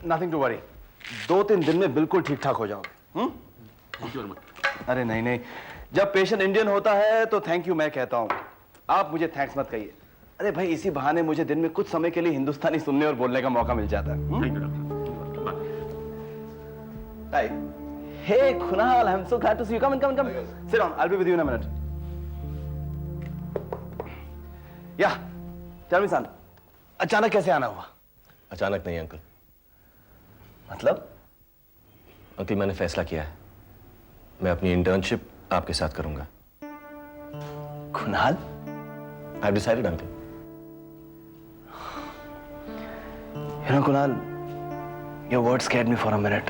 Nothing to worry, 2-3 दिन में बिल्कुल ठीक ठाक हो जाओगे। Thank you very much. अरे नहीं नहीं, जब पेशेंट इंडियन होता है तो थैंक यू मैं कहता हूँ, आप मुझे थैंक्स मत कहिए। अरे भाई, इसी बहाने मुझे दिन में कुछ समय के लिए हिंदुस्तानी सुनने और बोलने का मौका मिल जाता है। Thank you doctor. Bye. Hey Kunal, I am so glad to see you. Come in, come in, come. Sit down, I will be with you in a minute. Yeah tell me son, अचानक कैसे आना हुआ? अचानक नहीं uncle. मतलब? Uncle, मैंने फैसला किया है, मैं अपनी इंटर्नशिप आपके साथ करूंगा। Kunal? I have decided uncle. You know, Kunal, your words scared me for a minute.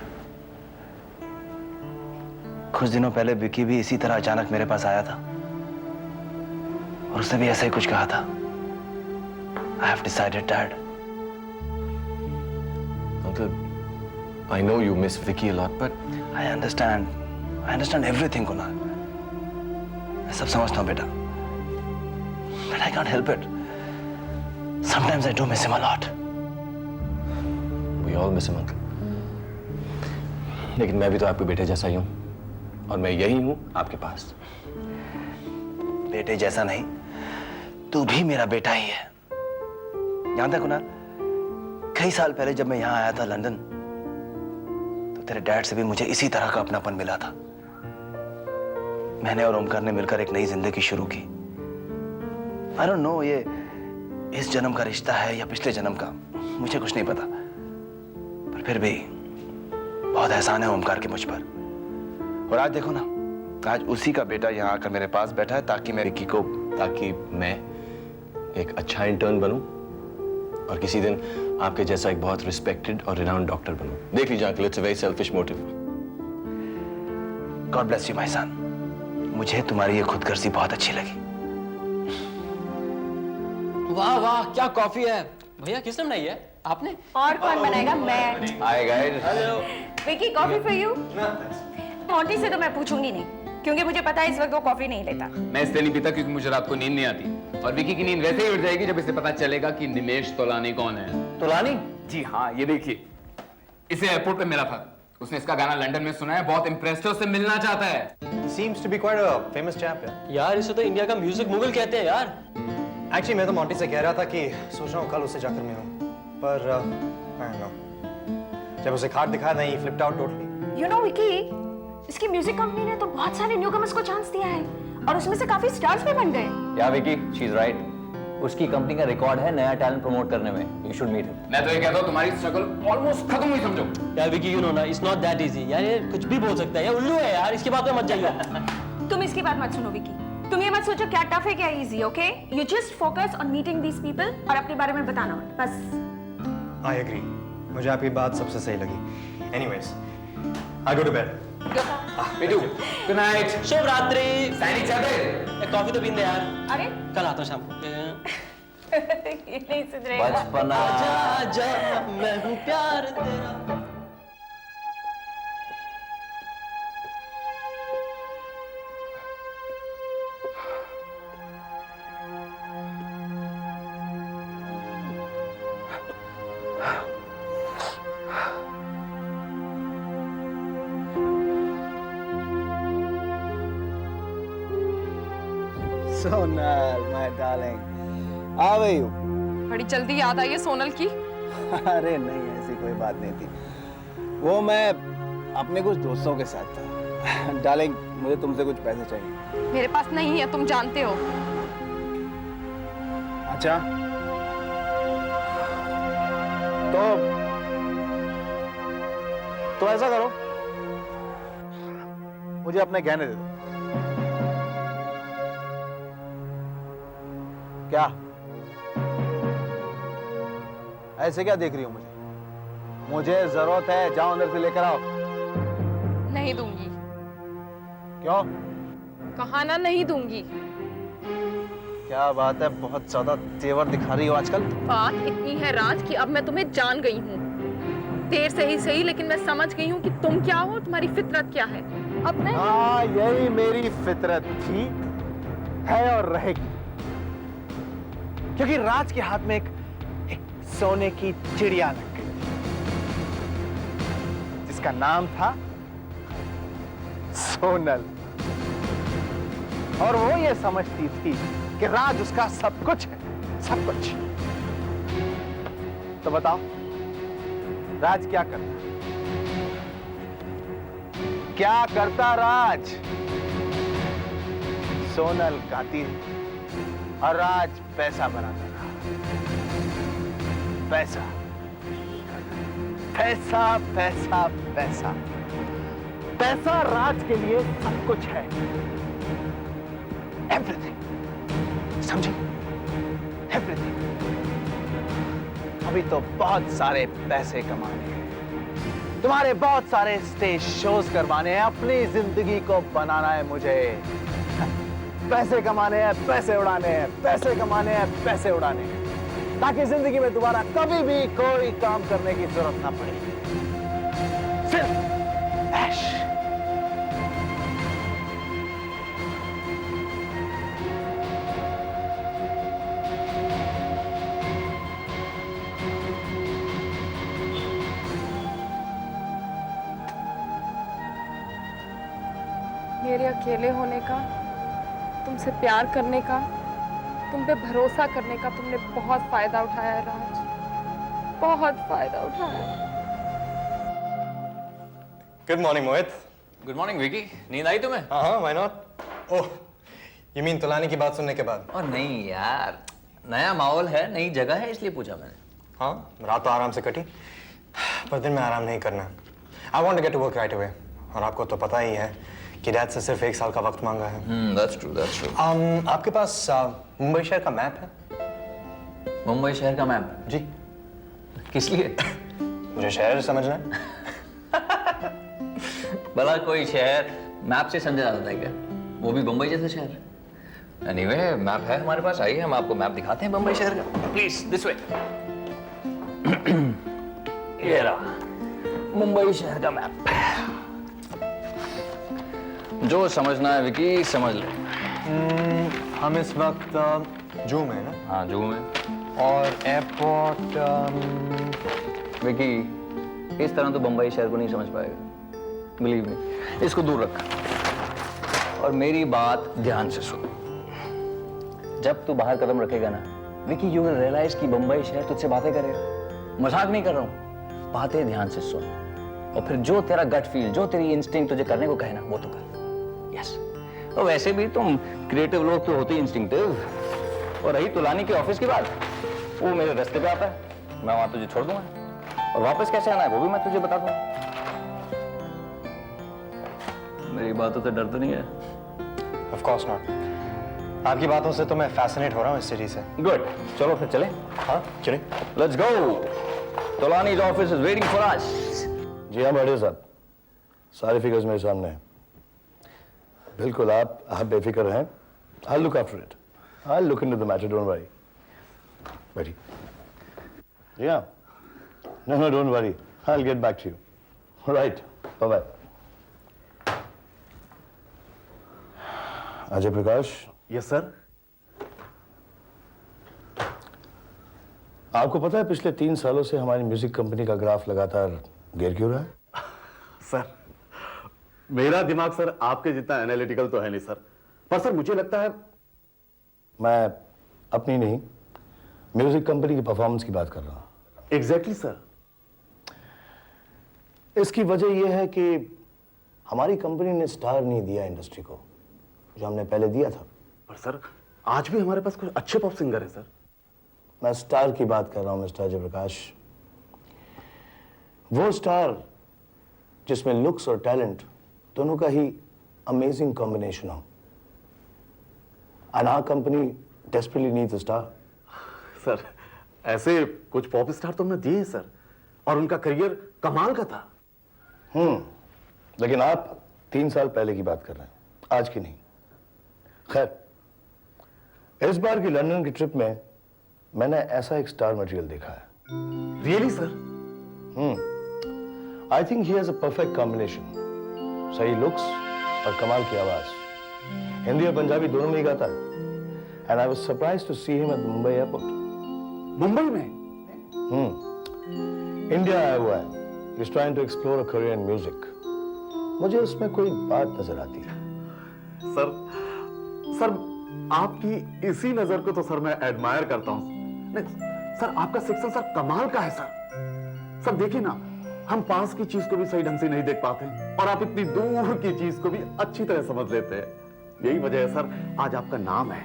कुछ दिनों पहले विकी भी इसी तरह अचानक मेरे पास आया था और उसने भी ऐसा ही कुछ कहा था। I have decided, Dad. Uncle, I know you miss Vicky a lot, but I understand. I understand everything, Kunal. मैं सब समझता हूँ बेटा, but I can't help it. Sometimes I do miss him a lot. we all miss him, uncle. लेकिन मैं भी तो आपके बेटे जैसा ही हूँ और मैं यही हूँ आपके पास। बेटे जैसा नहीं, तू भी मेरा बेटा ही है। जानता है कुणाल, कई साल पहले जब मैं यहाँ आया था लंदन, तो तेरे डैड से भी मुझे इसी तरह का अपनापन मिला था। मैंने और ओमकार ने मिलकर एक नई जिंदगी शुरू की। आई डोंट नो ये इस जन्म का रिश्ता है या पिछले जन्म का, मुझे कुछ नहीं पता, पर फिर भी बहुत एहसान है ओमकार के मुझ पर। और आज देखो ना, आज उसी का बेटा यहाँ आकर मेरे पास बैठा है ताकि मैं एक अच्छा इंटर्न बनूं और किसी दिन आपके जैसा एक बहुत रिस्पेक्टेड और रिनाउंड डॉक्टर बनूं। देख लीजिए uncle, it's a very selfish motive. God bless you my son. मुझे तुम्हारी ये खुदगर्जी बहुत अच्छी लगी। वाह वाह, क्या कॉफी है भैया। किसने बनाई है? आपने? और कौन बनाएगा? मैं। Hi guys. Hello. Vicky, coffee for you. Monty से तो मैं पूछूंगी नहीं, क्योंकि मुझे पता है इस वक्त वो कॉफी नहीं लेता। मैं इसलिए नहीं पीता क्योंकि मुझे रात को नींद नहीं आती, और विकी की नींद वैसे ही उड़ जाएगी जब इसे पता चलेगा कि निमेश तोलानी कौन है। तोलानी? जी हाँ, ये देखिए, इसे एयरपोर्ट पे मिला था। उसने इसका गाना लंदन में सुना है, बहुत इम्प्रेस्ड है, उससे मिलना चाहता है। Seems to be quite a famous chap, yeah. यार इसे तो इंडिया का म्यूजिक मुगल कहते हैं यार। Actually, मैं तो मोंटी से कह रहा था कि सोच रहा हूँ कल उसे जाकर मिलूं, पर I don't know. जब उसे कार्ड दिखाया, नहीं, flipped out totally. You know Vicky, इसकी म्यूजिक कंपनी ने तो बहुत सारे न्यूकमर्स को चांस दिया है और उसमें से काफी स्टार्स भी बन गए। Yeah Vicky, she is right. उसकी कंपनी का रिकॉर्ड है नया टैलेंट प्रमोट करने में। You should meet him. मैं तो ये कहता हूँ, तुम्हारी स्ट्रगल ऑलमोस्ट खत्म हुई समझो। यार विकी, यू नो ना, इट्स नॉट दैट इजी यार। ये कुछ भी बोल सकता है, ये उल्लू है यार। इसकी बात में मत जाइए। तुम इसकी बात मत सुनो विकी, तुम ये मत सोचो क्या टफ है क्या easy. Okay, you just focus on meeting these people और अपने बारे में बताना मत, बस। I agree. मुझे आपकी बात सबसे सही लगी. Anyways, I go to bed. Bittu, good night. शुभ रात्रि। सैनी चादर। एक कॉफी तो पीन दे यार। अरे कल आता हूँ शाम को। ये नहीं सुधरेगा। बचपना। जा जा, मैं हूँ प्यार तेरा। सोनल, my darling, आ गई हो? बड़ी जल्दी याद आई है सोनल की। अरे नहीं, ऐसी कोई बात नहीं थी। वो मैं अपने कुछ दोस्तों के साथ था। डार्लिंग, मुझे तुमसे कुछ पैसे चाहिए। मेरे पास नहीं है, तुम जानते हो। अच्छा, तो ऐसा करो, मुझे अपने गहने दे दो। क्या ऐसे क्या देख रही हो मुझे? मुझे जरूरत है, जाओ अंदर से लेकर आओ। नहीं दूंगी। क्यों? कहा ना, नहीं दूंगी। क्या बात है, बहुत ज्यादा तेवर दिखा रही हो आजकल। बात इतनी है राज कि अब मैं तुम्हें जान गई हूँ। देर से ही सही, लेकिन मैं समझ गई हूँ कि तुम क्या हो, तुम्हारी फितरत क्या है। अब मैं हाँ, यही मेरी फितरत थी, है और रहेगी, क्योंकि राज के हाथ में एक सोने की चिड़िया लग गई। जिसका नाम था सोनल, और वो ये समझती थी कि राज उसका सब कुछ है, सब कुछ। तो बताओ राज क्या करता? क्या करता राज? सोनल गाती रही और राज पैसा बनाता रहा। पैसा पैसा पैसा पैसा पैसा राज के लिए सब कुछ है, एवरीथिंग, समझी? एवरीथिंग। अभी तो बहुत सारे पैसे कमाने हैं, तुम्हारे बहुत सारे स्टेज शोज करवाने हैं, अपनी जिंदगी को बनाना है मुझे। पैसे कमाने हैं, पैसे उड़ाने हैं, पैसे कमाने हैं, पैसे उड़ाने हैं, ताकि जिंदगी में दोबारा कभी भी कोई काम करने की जरूरत ना पड़े, सिर्फ ऐश। मेरे अकेले होने का, तुमसे प्यार करने का, तुम पे भरोसा करने का तुमने बहुत फायदा उठाया है राज, बहुत फायदा उठाया है। गुड मॉर्निंग मोहित। गुड मॉर्निंग विकी, नींद आई तुम्हें? हाँ, why not? Oh, you mean Tulane की बात सुनने के बाद? और नहीं यार, नया माहौल है, नई जगह है, इसलिए पूछा मैंने। हाँ, रात तो आराम से कटी, पर दिन में आराम नहीं करना। I want to get to work right away, और आपको तो पता ही है कि डैड से सिर्फ 1 साल का वक्त मांगा है। That's true, that's true. आपके पास मुंबई शहर का मैप है? मुंबई शहर का मैप? जी। किस लिए? मुझे शहर समझना है। भला कोई शहर मैप से समझा जाता है क्या? वो भी मुंबई जैसा शहर। एनीवे, मैप है हमारे पास, आइए हम आपको मैप दिखाते हैं मुंबई शहर का। Please this way. ये रहा मुंबई शहर का मैप। जो समझना है विकी समझ ले। हम इस वक्त जू में है ना? हाँ, जू में। और एयरपोर्ट विकी, इस तरह तो बंबई शहर को नहीं समझ पाएगा, बिलीव मी। इसको दूर रख और मेरी बात ध्यान से सुन। जब तू बाहर कदम रखेगा ना विकी, यू विल रियलाइज कि बंबई शहर तुझसे बातें करेगा। मजाक नहीं कर रहा हूं, बातें ध्यान से सुन, और फिर जो तेरा गट फील, जो तेरी इंस्टिंक्ट तुझे करने को कहे ना, वो तो कर। यस। और वैसे भी तुम क्रिएटिव लोग तो होते ही इंस्टिंक्टिव। और रही तुलानी के ऑफिस की बात, वो मेरे रास्ते पे आता है, मैं वहां तुझे छोड़ दूंगा, और वापस कैसे आना है वो भी मैं तुझे बता दूंगा। मेरी बातों से डर तो नहीं है? Of course not. आपकी बातों से तो मैं फैसिनेट हो रहा हूँ इस सिटी से। गुड, चलो फिर चले। हाँ, चलिए। Let's go. Tolani's office is waiting for us. जी हाँ भाटिया साहब, सारे फिगर्स मेरे सामने हैं। बिल्कुल, आप बेफिक्र रहें। I'll look after it. I'll look into the matter, don't worry. बैठिए। जी हाँ। No, don't worry. I'll get back to you. Right. Bye-bye. Ajay Prakash. Yes sir. आपको पता है पिछले 3 सालों से हमारी म्यूजिक कंपनी का ग्राफ लगातार गिर क्यों रहा है? सर, मेरा दिमाग सर आपके जितना एनालिटिकल तो है नहीं सर, पर सर मुझे लगता है। मैं अपनी नहीं, म्यूजिक कंपनी की परफॉर्मेंस की बात कर रहा हूं। Exactly sir. इसकी वजह यह है कि हमारी कंपनी ने स्टार नहीं दिया इंडस्ट्री को, जो हमने पहले दिया था। पर सर, आज भी हमारे पास कुछ अच्छे पॉप सिंगर हैं सर। मैं स्टार की बात कर रहा हूं मिस्टर अजय प्रकाश। वो स्टार जिसमें लुक्स और टैलेंट दोनों का ही अमेजिंग कॉम्बिनेशन हो। And our company desperately needs a star. Sir, ऐसे कुछ पॉप स्टार तो हमने दिए हैं सर, और उनका करियर कमाल का था। लेकिन आप 3 साल पहले की बात कर रहे हैं, आज की नहीं। खैर, इस बार की लंदन की ट्रिप में मैंने ऐसा एक स्टार मटेरियल देखा है। Really sir? I think he has a perfect combination. सही लुक्स और कमाल की आवाज, हिंदी और पंजाबी दोनों में ही गाता है। And I was surprised to see him at the Mumbai airport. Mumbai में? इंडिया आया हुआ है, He's trying to explore a career in music. मुझे उसमें कोई बात नजर आती है। सर आपकी इसी नजर को तो सर मैं एडमायर करता हूं। नहीं सर, आपका सेक्शन सर कमाल का है सर। सर देखिए ना, हम पास की चीज को भी सही ढंग से नहीं देख पाते और आप इतनी दूर की चीज को भी अच्छी तरह समझ लेते हैं। यही वजह है सर आज आपका नाम है,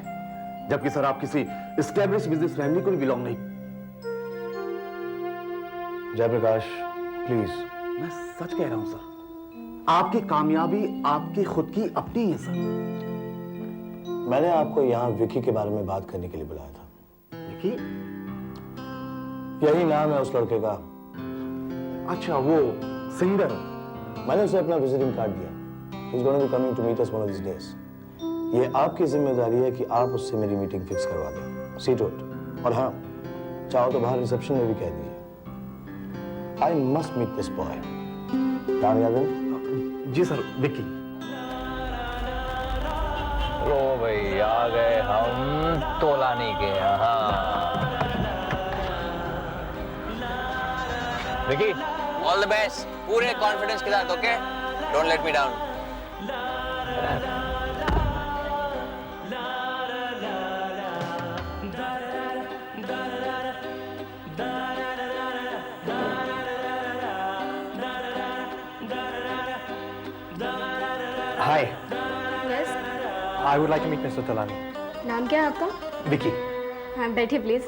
जबकि सर आप किसी एस्टैब्लिश बिजनेस फैमिली को भी बिलोंग नहीं। जयप्रकाश, प्लीज। मैं सच कह रहा हूं सर, आपकी कामयाबी आपकी खुद की अपनी है सर। मैंने आपको यहाँ विकी के बारे में बात करने के लिए बुलाया था। विकी? यही नाम है उस लड़के का। अच्छा, वो सिंगर। मैंने उसे अपना विजिटिंग कार्ड दिया। He's going to be coming to meet us one of these days. ये आपकी जिम्मेदारी है कि आप उससे मेरी मीटिंग फिक्स करवा दें। See to it. और हाँ, चाहो तो बाहर रिसेप्शन में भी कह दीजिए। I must meet this boy. नाम याद है? जी सर, विकी। लो भाई, आ गए हम तोलानी के यहाँ। विकी, ऑल द बेस्ट, पूरे कॉन्फिडेंस के साथ, okay? Don't let me down. Hi, yes, I would like to meet Mr. Tolani. नाम क्या है आपका? Vicky. हाँ, बैठिए please.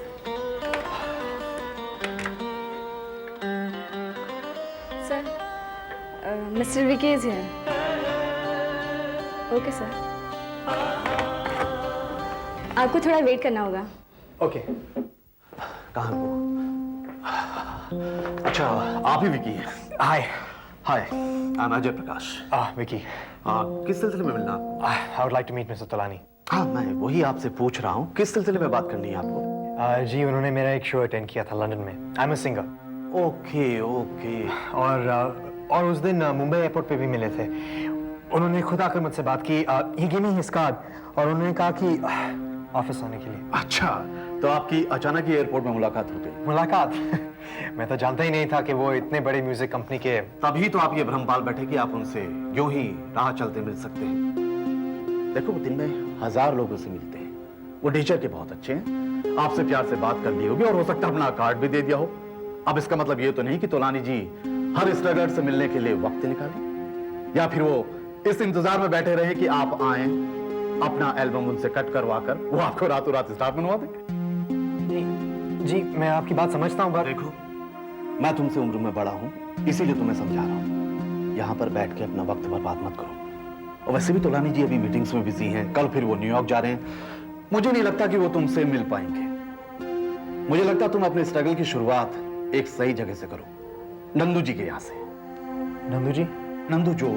Sir, mister Vicky is here. Okay sir, आपको थोड़ा वेट करना होगा। Okay. कहाँ को? अच्छा, आप ही विकी हैं। Hi. Hi, I am Ajay Prakash. Vicky. किस सिलसिले में मिलना? I would like to meet Mr. Tolani. हाँ, मैं वही आपसे पूछ रहा हूँ, किस सिलसिले में बात करनी है आपको? जी, उन्होंने मेरा एक शो अटेंड किया था लंदन में। I'm a singer. Okay okay. और उस दिन मुंबई एयरपोर्ट पे भी मिले थे। उन्होंने खुद आकर मुझसे बात की। He gave me his card और उन्होंने कहा कि ऑफिस आने के लिए। अच्छा, तो आपकी अचानक ही एयरपोर्ट में मुलाकात हो गई? मुलाकात? मैं तो जानता ही नहीं था कि वो इतने बड़े म्यूजिक कंपनी के। तभी तो आप ये भ्रम पाल बैठे कि आप उनसे यूं ही राह चलते मिल सकते हैं। देखो, वो दिन में 1000 लोगों से मिलते हैं। वो नेचर के बहुत अच्छे हैं। आपसे प्यार से बात कर ली होगी और हो सकता है अपना कार्ड भी दे दिया हो। अब इसका मतलब ये तो नहीं कि तोलानी जी हर स्ट्रगलर से मिलने के लिए वक्त निकाले, या फिर वो इस इंतजार में बैठे रहे कि आप आए, अपना एल्बम उनसे कट करवा कर वो आपको रातों रात स्टार बनवा दे। जी, मैं आपकी बात समझता हूँ। देखो, मैं तुमसे उम्र में बड़ा हूं, इसीलिए तुम्हें समझा रहा हूं। यहां पर बैठ के अपना वक्त बर्बाद मत करो। और वैसे भी तोलानी जी अभी मीटिंग्स में बिजी हैं, कल फिर वो न्यूयॉर्क जा रहे हैं। मुझे नहीं लगता कि वो तुमसे मिल पाएंगे। मुझे लगता तुम अपने स्ट्रगल की शुरुआत एक सही जगह से करो, नंदू जी के यहाँ से। नंदू जी? नंदू जो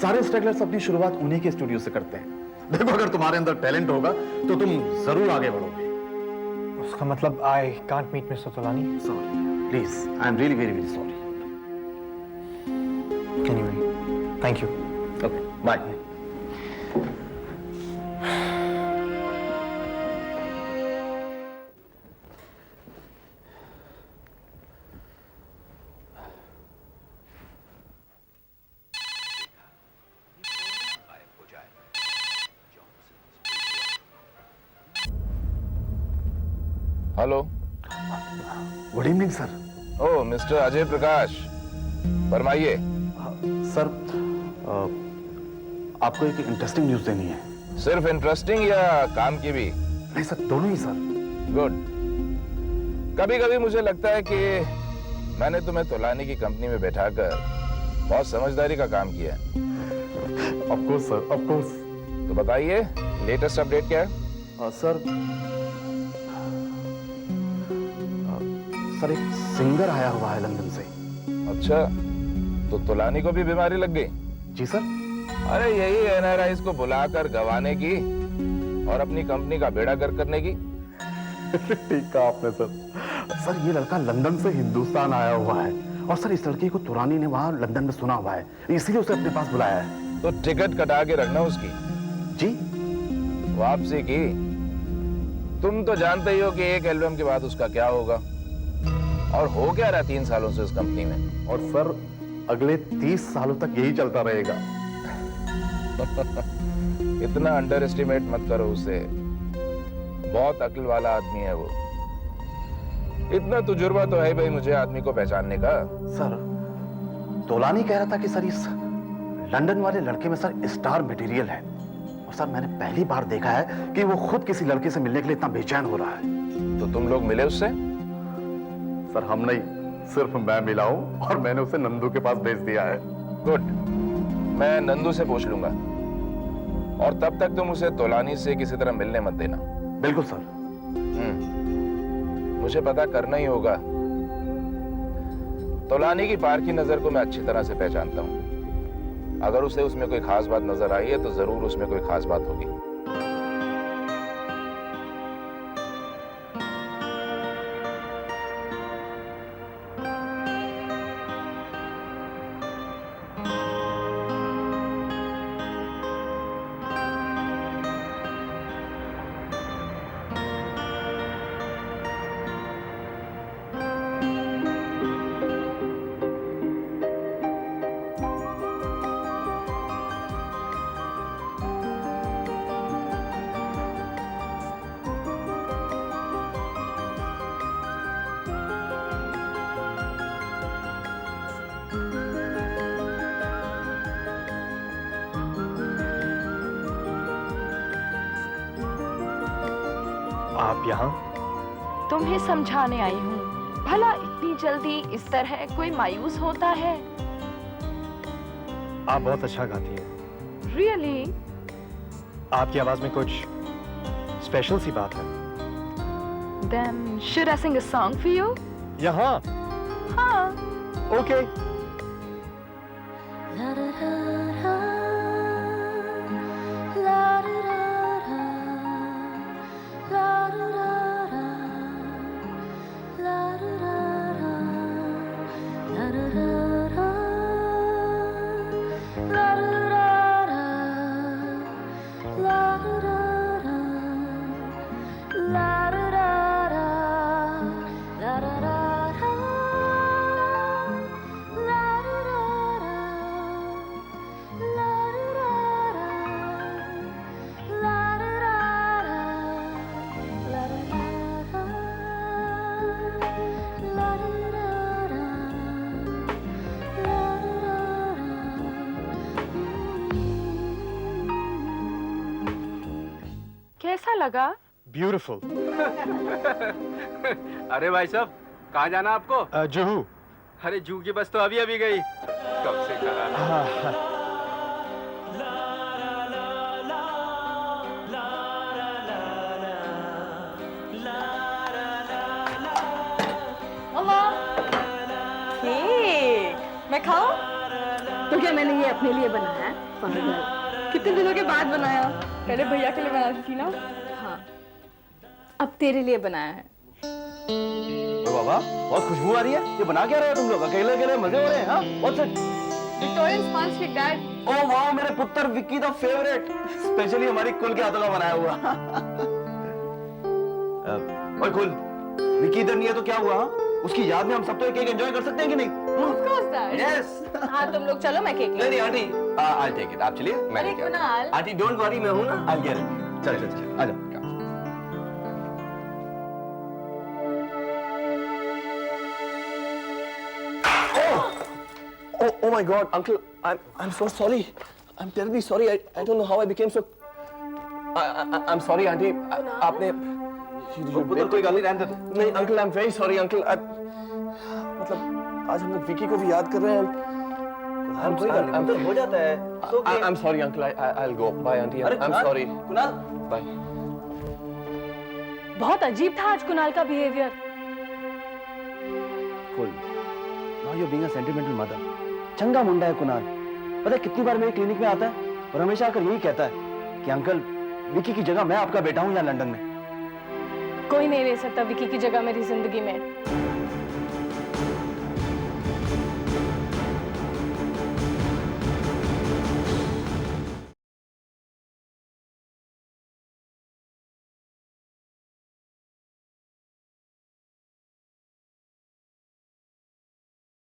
सारे स्ट्रगलर्स अपनी शुरुआत उन्हीं के स्टूडियो से करते हैं। देखो, अगर तुम्हारे अंदर टैलेंट होगा तो तुम जरूर आगे बढ़ोगे। उसका मतलब I can't meet mister Tolani? Sorry, please, I am really very very sorry. Anyway, thank you. Okay, bye. Hello, good evening sir. Oh mister Ajay Prakash, फरमाइए। सर, आपको एक इंटरेस्टिंग न्यूज देनी है। सिर्फ इंटरेस्टिंग या काम की भी? नहीं सर, दोनों ही सर। गुड। कभी कभी मुझे लगता है कि मैंने तुम्हें तोलानी की कंपनी में बैठाकर बहुत समझदारी का काम किया है। Of course sir, of course. तो बताइए, लेटेस्ट अपडेट क्या है? सर, सर एक सिंगर आया हुआ है लंदन से। अच्छा, तो तोलानी को भी बीमारी लग गई? जी सर। अरे यही एनआरआईज को बुलाकर गंवाने की और अपनी कंपनी का बेड़ा गर्क करने की। ठीक कहा आपने सर। सर, ये लड़का लंदन से हिंदुस्तान आया हुआ है और सर इस लड़के को तोलानी ने वहां लंदन में सुना हुआ है, इसीलिए उसे अपने पास बुलाया है। तो टिकट कटा के रखना उसकी। जी? वापसी की। तुम तो जानते ही हो कि एक एल्बम के बाद उसका क्या होगा। और हो क्या रहा 3 सालों से उस कंपनी में? और सर अगले 30 सालों तक यही चलता रहेगा। इतना अंडर एस्टिमेट मत करो उसे, बहुत अक्ल वाला आदमी है वो। इतना तजुर्बा तो है भाई मुझे आदमी को पहचानने का। सर तोलानी कह रहा था कि सर इस लंदन वाले लड़के में सर स्टार मटेरियल है, और सर मैंने पहली बार देखा है कि वो खुद किसी लड़के से मिलने के लिए इतना बेचैन हो रहा है। तो तुम लोग मिले उससे? सर हम नहीं, सिर्फ मैं मिला हूं और मैंने उसे नंदू के पास भेज दिया है। गुड, मैं नंदू से पूछ लूंगा, और तब तक तुम उसे तोलानी से किसी तरह मिलने मत देना। बिल्कुल सर। मुझे पता करना ही होगा। तोलानी की पार की नजर को मैं अच्छी तरह से पहचानता हूं। अगर उसे उसमें कोई खास बात नजर आई है तो जरूर उसमें कोई खास बात होगी। आप यहाँ? तुम्हें समझाने आई हूँ, भला इतनी जल्दी इस तरह कोई मायूस होता है? आप बहुत अच्छा गाती हैं। रियली? आपकी आवाज में कुछ स्पेशल सी बात है। Then should I sing a song for you? यहाँ? हाँ। ओके। कैसा लगा? ब्यूटीफुल। अरे भाई साहब, कहाँ जाना आपको? जुहू। अरे जू की बस तो अभी अभी गई। कब से खड़ा? मैं खाऊं? तो क्या मैंने ये अपने लिए बनाया है? पागल। कितने दिनों के बाद बनाया? पहले भैया के लिए बनाती थी ना? हाँ। अब तेरे लिए बनाया है। बाबा बहुत खुशबू आ रही है। ये बना क्या रहे हो तुम लोग? अकेले अकेले मजे हो रहे हैं? हाँ? What's it? Victorian sponge cake, Dad. ओह वाह, मेरे पुत्र विक्की द फेवरेट, स्पेशली हमारी कुल के हाथों का बनाया हुआ। ओए कुल, विक्की इधर नहीं है तो क्या हुआ? उसकी याद में हम सब तो एक एक एंजॉय कर सकते हैं कि नहीं? Of course, Dad. Yes. हाँ, तुम लोग चलो, मैं केक ले। नहीं आंटी, I'll take it. आप चलिए, मैं अरे लेके आता हूँ। कुणाल। आंटी डोंट वरी, मैं हूँ ना, I'll get it. चल चल चल, आ जाओ। Oh my God, Uncle, I'm so sorry. I'm terribly sorry. I don't know how I became so. I'm sorry, Auntie. आपने कोई गाली रहने दे। नहीं, Uncle, I'm very sorry, Uncle. मतलब आज हम लोग विकी को भी याद कर रहे हैं। I'm हो जाता है। I'm sorry, Uncle. I'll go. Bye, Auntie. I'm sorry. Kunal, bye. बहुत अजीब था आज कुणाल का behaviour. Cool. Now you're being a sentimental mother. चंगा मुंडा है कुणाल। पता है कितनी बार मेरे क्लिनिक में आता है और हमेशा आकर यही कहता है कि अंकल विकी की जगह मैं आपका बेटा हूं यहाँ लंदन में। कोई नहीं ले सकता विकी की जगह मेरी जिंदगी में।